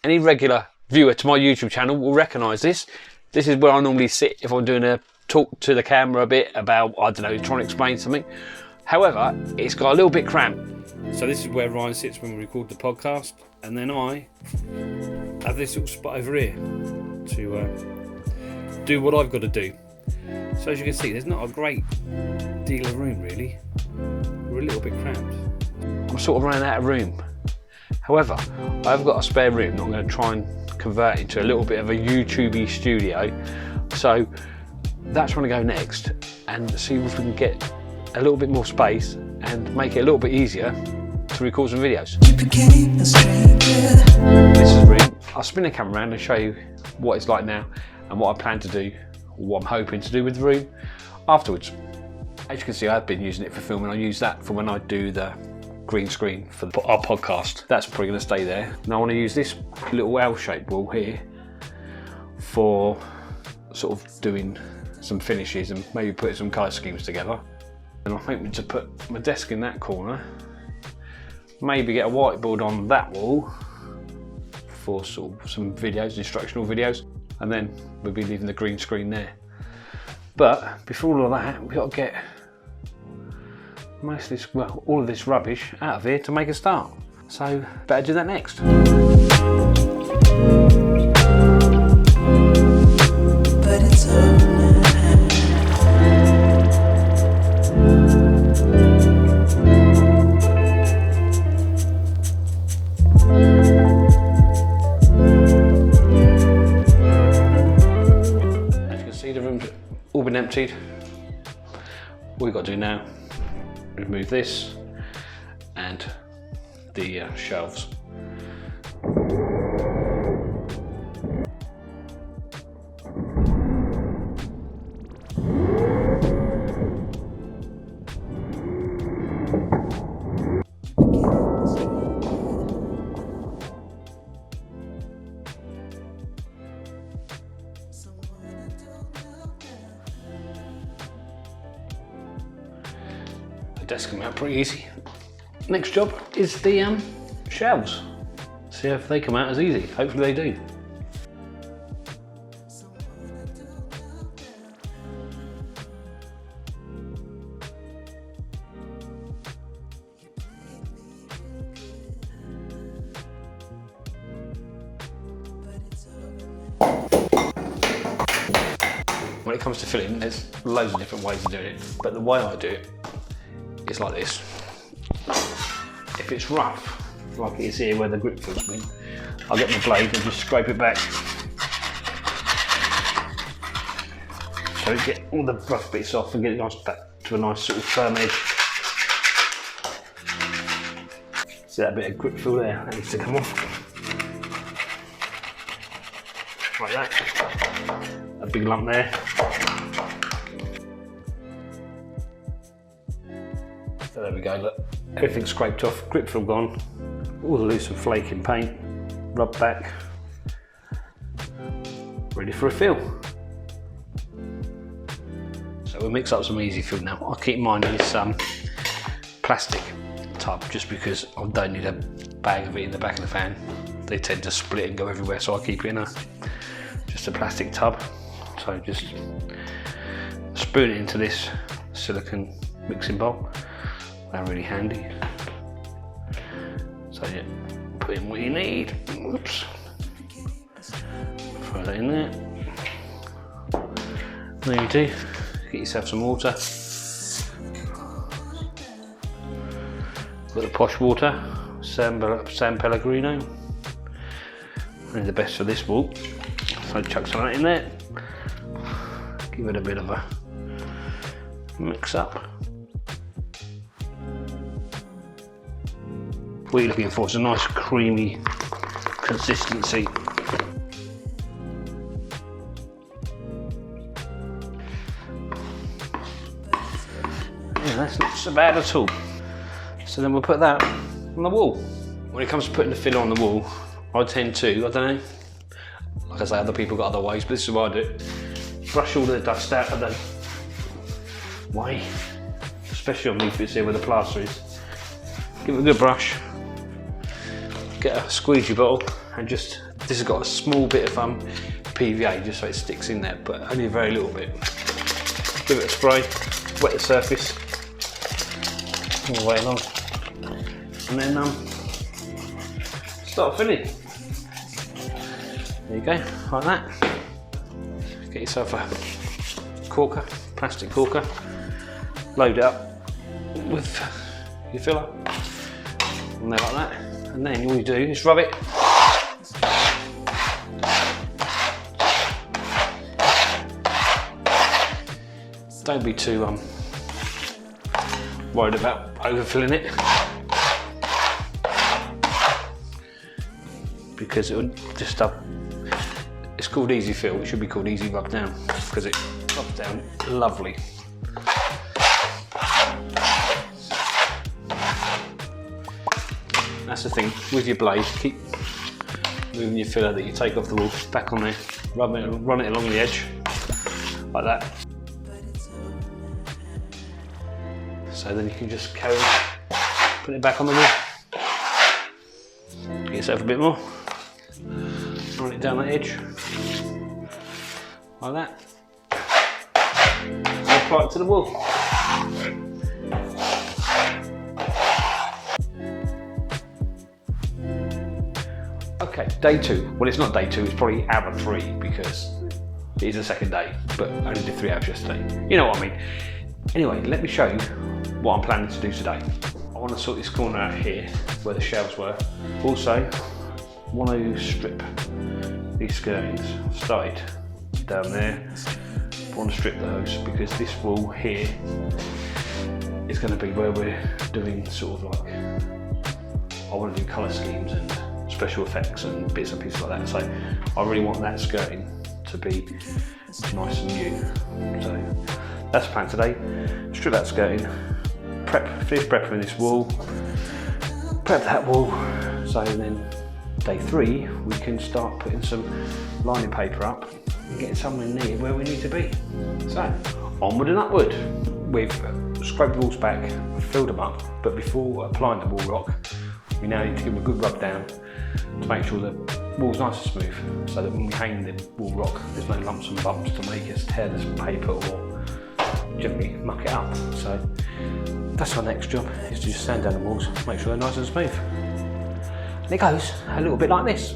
Any regular viewer to my YouTube channel will recognise this. This is where I normally sit if I'm doing a talk to the camera a bit about, I don't know, trying to explain something. However, it's got a little bit cramped. So this is where Ryan sits when we record the podcast, and then I have this little spot over here to do what I've got to do. So as you can see, there's not a great deal of room really. We're a little bit cramped. I'm sort of running out of room. However, I've got a spare room that I'm going to try and convert into a little bit of a YouTube-y studio. So that's where I'm going to go next, and see if we can get a little bit more space and make it a little bit easier to record some videos. This is the room. I'll spin the camera around and show you what it's like now and what I plan to do, or what I'm hoping to do with the room afterwards. As you can see, I've been using it for filming. I use that for when I do the green screen for our podcast. That's probably going to stay there. Now I want to use this little L-shaped wall here for sort of doing some finishes and maybe putting some colour schemes together. And I'm hoping to put my desk in that corner, maybe get a whiteboard on that wall for sort of some videos, instructional videos, and then we'll be leaving the green screen there. But before all of that, we've got to get most of this, well, all of this rubbish out of here to make a start. So better do that next. But it's all been emptied. All we've got to do now is remove this and the shelves. Desk come out pretty easy. Next job is the shelves. See if they come out as easy. Hopefully they do. When it comes to filling, there's loads of different ways of doing it, but the way I do it, it's like this. If it's rough, like it is here where the grip feels been, I'll get my blade and just scrape it back. So you get all the rough bits off and get it nice back to a nice sort of firm edge. See that bit of grip feel there? That needs to come off. Like that. A big lump there. So there we go, look, everything's scraped off, grip feel gone, all the loose and flaking paint, rubbed back, ready for a fill. So we'll mix up some easy fill now. I'll keep mine in this plastic tub just because I don't need a bag of it in the back of the van. They tend to split and go everywhere, so I'll keep it in just a plastic tub. So just spoon it into this silicone mixing bowl. They're really handy. So yeah, put in what you need. Whoops. Throw that in there. There you do. Get yourself some water. Got the posh water, San Pellegrino. Only the best for this wall. So chuck some of that in there. Give it a bit of a mix up. What you're looking for is a nice creamy consistency. Yeah, that's not so bad at all. So then we'll put that on the wall. When it comes to putting the filler on the wall, I tend to, I don't know, like I say, other people got other ways, but this is what I do. Brush all the dust out of the way, especially on these bits here where the plaster is. Give it a good brush. Get a squeegee bottle and just This has got a small bit of PVA just so it sticks in there, but only a very little bit. Give it a spray, wet the surface all the way along, and then start filling. There you go, like that. Get yourself a corker, plastic corker, load it up with your filler, and there like that. And then all you do is rub it. Don't be too worried about overfilling it, because it would just it's called easy fill. It should be called easy rub down because it rubs down lovely. That's the thing with your blade. Keep moving your filler that you take off the wall back on there. Run it along the edge like that. So then you can just carry on putting it back on the wall. Get yourself a bit more. Run it down that edge like that. And apply it to the wall. Okay, day 2. Well, it's not day 2, it's probably hour 3 because it is the second day, but I only did 3 hours yesterday. You know what I mean. Anyway, let me show you what I'm planning to do today. I want to sort this corner out here where the shelves were. Also, I want to strip these skirtings. I've started down there. I want to strip those because this wall here is going to be where we're doing sort of like, I want to do colour schemes and special effects and bits and pieces like that. So I really want that skirting to be nice and new. So that's the plan today. Strip that skirting, finish prepping this wall, prep that wall, so then day 3 we can start putting some lining paper up and getting somewhere near where we need to be. So onward and upward. We've scraped the walls back, filled them up, but before applying the wall rock, we now need to give them a good rub down to make sure the wall's nice and smooth, so that when we hang the wall rock, there's no lumps and bumps to make us tear this paper or generally muck it up. So that's our next job, is to just sand down the walls, make sure they're nice and smooth. And it goes a little bit like this.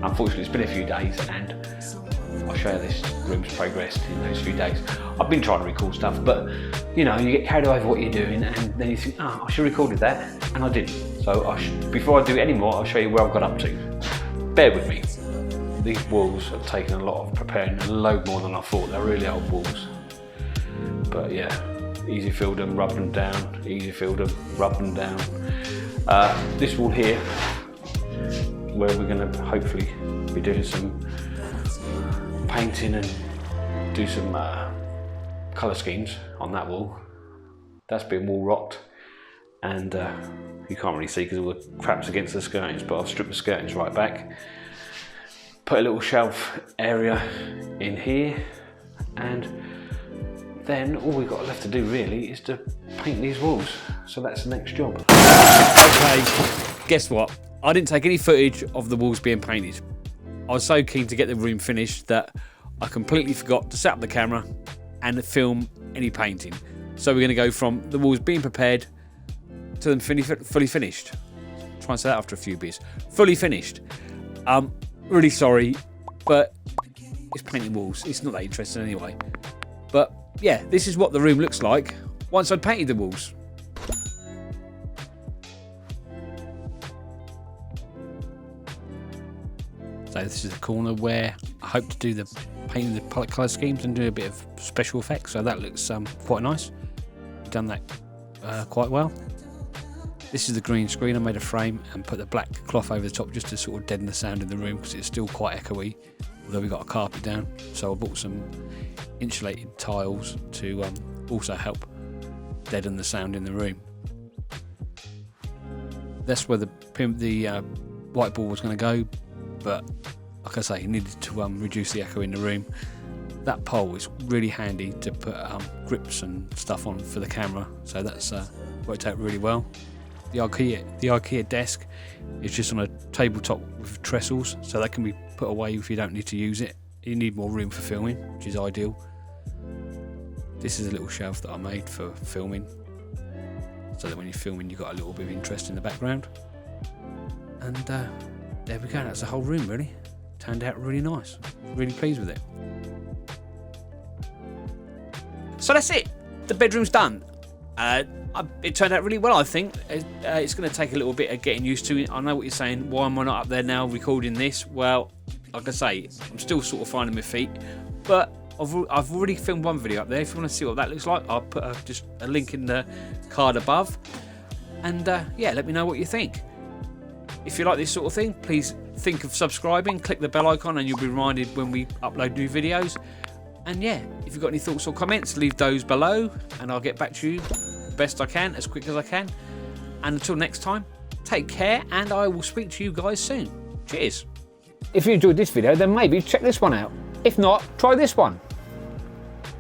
Unfortunately, it's been a few days, and I'll show you this room's progressed in those few days. I've been trying to record stuff, but you know, you get carried away with what you're doing, and then you think, oh, I should have recorded that, and I didn't. So before I do any more, I'll show you where I've got up to. Bear with me. These walls have taken a lot of preparing, a load more than I thought. They're really old walls. But yeah, easy filled them, rubbed them down, easy filled them, rubbed them down. This wall here, where we're going to hopefully be doing some painting and do some colour schemes on that wall. That's been wall rocked, and you can't really see because all the crap's against the skirtings, but I'll strip the skirtings right back, put a little shelf area in here, and then all we've got left to do really is to paint these walls. So that's the next job. Okay, guess what? I didn't take any footage of the walls being painted. I was so keen to get the room finished that I completely forgot to set up the camera and film any painting. So we're going to go from the walls being prepared to them fully finished. Try and say that after a few beers. Fully finished. Really sorry, but it's painting walls. It's not that interesting anyway. But yeah, this is what the room looks like once I'd painted the walls. So this is the corner where I hope to do the painting the palette colour schemes and do a bit of special effects. So that looks quite nice. Done that quite well. This is the green screen. I made a frame and put the black cloth over the top just to sort of deaden the sound in the room because it's still quite echoey, although we've got a carpet down. So I bought some insulated tiles to also help deaden the sound in the room. That's where the whiteboard was going to go, but like I say, it needed to reduce the echo in the room. That pole is really handy to put grips and stuff on for the camera, so that's worked out really well. The IKEA desk is just on a tabletop with trestles, so that can be put away if you don't need to use it. You need more room for filming, which is ideal. This is a little shelf that I made for filming, so that when you're filming you've got a little bit of interest in the background. And there we go, that's the whole room really. Turned out really nice, really pleased with it. So that's it, the bedroom's done. It turned out really well, I think. It's going to take a little bit of getting used to. I know what you're saying, why am I not up there now recording this? Well, like I say, I'm still sort of finding my feet, but I've already filmed one video up there. If you want to see what that looks like, I'll put just a link in the card above. And yeah, let me know what you think. If you like this sort of thing, please think of subscribing, click the bell icon and you'll be reminded when we upload new videos. And yeah, if you've got any thoughts or comments, leave those below and I'll get back to you best I can, as quick as I can. And until next time, take care and I will speak to you guys soon. Cheers. If you enjoyed this video, then maybe check this one out. If not, try this one.